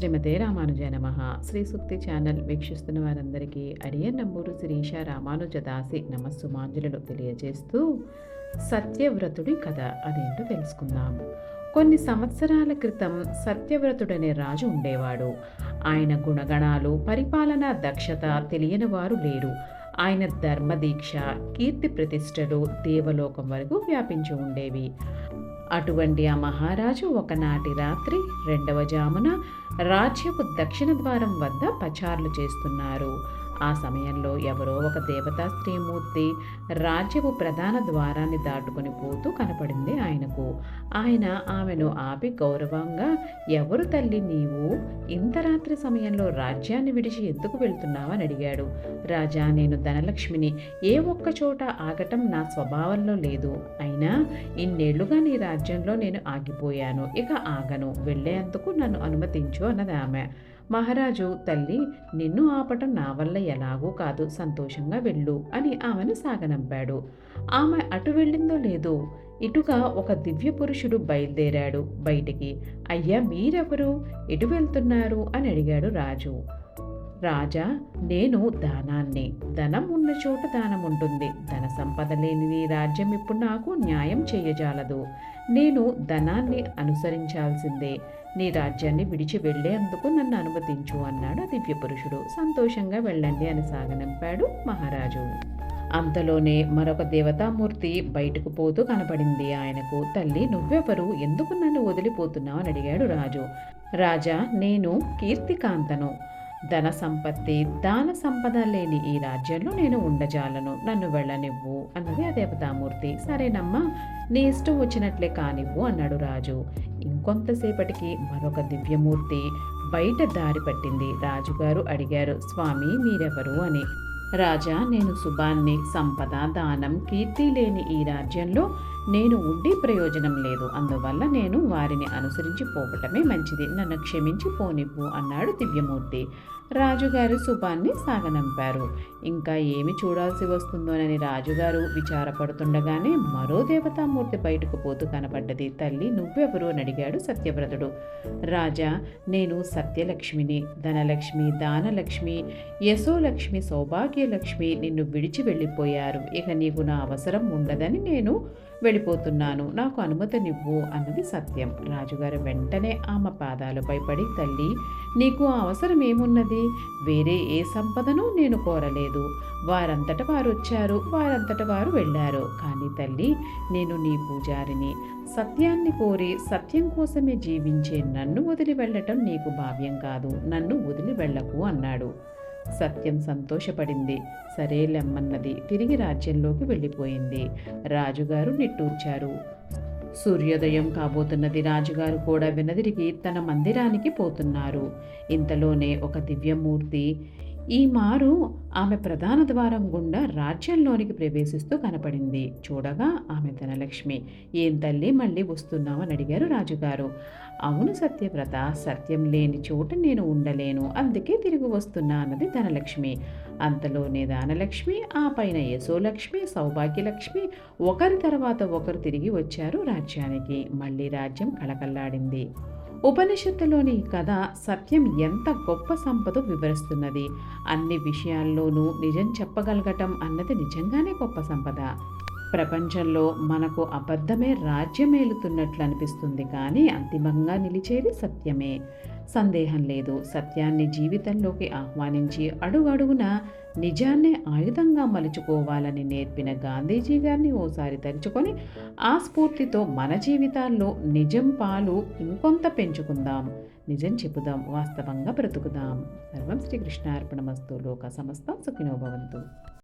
శ్రీమతే రామానుజాయ నమః. శ్రీ సూక్తి ఛానల్ వీక్షిస్తున్న వారందరికీ అడియన్ నంబూరు శిరీష రామానుజదాసి నమస్సుమాంజలులు తెలియజేస్తూ సత్యవ్రతుడి కథ అదేంటో తెలుసుకుందాం. కొన్ని సంవత్సరాల క్రితం సత్యవ్రతుడనే రాజు ఉండేవాడు. ఆయన గుణగణాలు, పరిపాలనా దక్షత తెలియని వారు లేరు. ఆయన ధర్మదీక్ష, కీర్తి ప్రతిష్టలు దేవలోకం వరకు వ్యాపించి ఉండేవి. అటువంటి ఆ మహారాజు ఒకనాటి రాత్రి 2వ జామున రాజ్యపు దక్షిణ ద్వారం వద్ద పచార్లు చేస్తున్నారు. ఆ సమయంలో ఎవరో ఒక దేవతా స్త్రీమూర్తి రాజ్యపు ప్రధాన ద్వారాన్ని దాటుకొని పోతూ కనపడింది ఆయనకు. ఆయన ఆమెను ఆపి గౌరవంగా, ఎవరు తల్లి నీవు? ఇంత రాత్రి సమయంలో రాజ్యాన్ని విడిచి ఎందుకు వెళ్తున్నావు అని అడిగాడు. రాజా, నేను ధనలక్ష్మిని. ఏ ఒక్క చోట ఆగటం నా స్వభావంలో లేదు. అయినా ఇన్నేళ్లుగా నీ రాజ్యంలో నేను ఆగిపోయాను, ఇక ఆగను. వెళ్ళేందుకు నన్ను అనుమతించు అన్నది ఆమె. మహారాజు, తల్లి, నిన్ను ఆపటం నా వల్ల ఎలాగూ కాదు, సంతోషంగా వెళ్ళు అని ఆమెను సాగనంపాడు. ఆమె అటు వెళ్ళిందో లేదో ఇటుగా ఒక దివ్య పురుషుడు బయలుదేరాడు బయటికి. అయ్యా, మీరెవరు? ఎటు వెళ్తున్నారు అని అడిగాడు రాజు. రాజా, నేను దానాన్ని. ధనం ఉన్న చోట దానం ఉంటుంది. ధన సంపద లేని నీ రాజ్యం ఇప్పుడు నాకు న్యాయం చేయజాలదు. నేను ధనాన్ని అనుసరించాల్సిందే. నీ రాజ్యాన్ని విడిచి వెళ్లేందుకు నన్ను అనుమతించు అన్నాడు దివ్య పురుషుడు. సంతోషంగా వెళ్ళండి అని సాగనంపాడు మహారాజు. అంతలోనే మరొక దేవతామూర్తి బయటకు పోతూ కనపడింది ఆయనకు. తల్లి, నువ్వెవరు? ఎందుకు నన్ను వదిలిపోతున్నావు అని అడిగాడు రాజు. రాజా, నేను కీర్తికాంతను. ధన సంపత్తి, దాన సంపద లేని ఈ రాజ్యంలో నేను ఉండజాలను. నన్ను వెళ్ళనివ్వు అన్నది ఆ దేవతామూర్తి. సరేనమ్మా, నీ ఇష్టం వచ్చినట్లే కానివ్వు అన్నాడు రాజు. ఇంకొంతసేపటికి మరొక దివ్యమూర్తి బయట దారి పట్టింది. రాజుగారు అడిగారు, స్వామి మీరెవరు అని. రాజా, నేను శుభాన్ని. సంపద, దానం, కీర్తి లేని ఈ రాజ్యంలో నేను ఉండి ప్రయోజనం లేదు. అందువల్ల నేను వారిని అనుసరించి పోవటమే మంచిది. నన్ను క్షమించి పోనివ్వు అన్నాడు దివ్యమూర్తి. రాజుగారు శుభాన్ని సాగనంపారు. ఇంకా ఏమి చూడాల్సి వస్తుందోనని రాజుగారు విచారపడుతుండగానే మరో దేవతామూర్తి బయటకు పోతూ కనపడ్డది. తల్లి, నువ్వెవరు అని అడిగాడు సత్యవ్రతుడు. రాజా, నేను సత్యలక్ష్మిని. ధనలక్ష్మి, దానలక్ష్మి, యశోలక్ష్మి, సౌభాగ్యలక్ష్మి నిన్ను విడిచి వెళ్ళిపోయారు. ఇక నీకు నా అవసరం ఉండదని నేను వెళ్ళిపోతున్నాను. నాకు అనుమతినివ్వు అన్నది సత్యం. రాజుగారు వెంటనే ఆమె పాదాలపై పడి, తల్లి, నీకు ఆ అవసరం ఏమున్నది? వేరే ఏ సంపదను నేను కోరలేదు. వారంతట వారు వచ్చారు, వారంతట వారు వెళ్ళారు. కానీ తల్లి, నేను నీ పూజారిని. సత్యాన్ని కోరి సత్యం కోసమే జీవించే నన్ను వదిలి వెళ్ళటం నీకు భావ్యం కాదు. నన్ను వదిలి వెళ్ళకు అన్నాడు. సత్యం సంతోషపడింది. సరేలెమ్మన్నది. తిరిగి రాజ్యంలోకి వెళ్ళిపోయింది. రాజుగారు నిట్టూర్చారు. సూర్యోదయం కాబోతున్నది. రాజుగారు కూడా వెనుదిరిగి తన మందిరానికి పోతున్నారు. ఇంతలోనే ఒక దివ్యమూర్తి ఈ మారు ఆమె ప్రధాన ద్వారం గుండా రాజ్యంలోనికి ప్రవేశిస్తూ కనపడింది. చూడగా ఆమె ధనలక్ష్మి. ఏం తల్లి, మళ్ళీ వస్తున్నావని అడిగారు రాజుగారు. అవును సత్యవ్రత, సత్యం లేని చోట నేను ఉండలేను, అందుకే తిరిగి వస్తున్నా అన్నది ధనలక్ష్మి. అంతలోనే దానలక్ష్మి, ఆ పైన యశోలక్ష్మి, సౌభాగ్యలక్ష్మి ఒకరి తర్వాత ఒకరు తిరిగి వచ్చారు రాజ్యానికి. మళ్ళీ రాజ్యం కళకళలాడింది. ఉపనిషత్తులోని ఈ కథ సత్యం ఎంత గొప్ప సంపదో వివరిస్తున్నది. అన్ని విషయాల్లోనూ నిజం చెప్పగలగటం అన్నది నిజంగానే గొప్ప సంపద. ప్రపంచంలో మనకు అబద్ధమే రాజ్యమేలుతున్నట్లు అనిపిస్తుంది, కానీ అంతిమంగా నిలిచేది సత్యమే. సందేహం లేదు. సత్యాన్ని జీవితంలోకి ఆహ్వానించి అడుగడుగున నిజాన్నే ఆయుధంగా మలుచుకోవాలని నేర్పిన గాంధీజీ గారిని ఓసారి తలుచుకొని ఆ స్ఫూర్తితో మన జీవితాల్లో నిజం పాలు ఇంకొంత పెంచుకుందాం. నిజం చెబుదాం, వాస్తవంగా బ్రతుకుదాం. సర్వం శ్రీకృష్ణార్పణమస్తు. లోక సమస్తం సుఖినో భవంతు.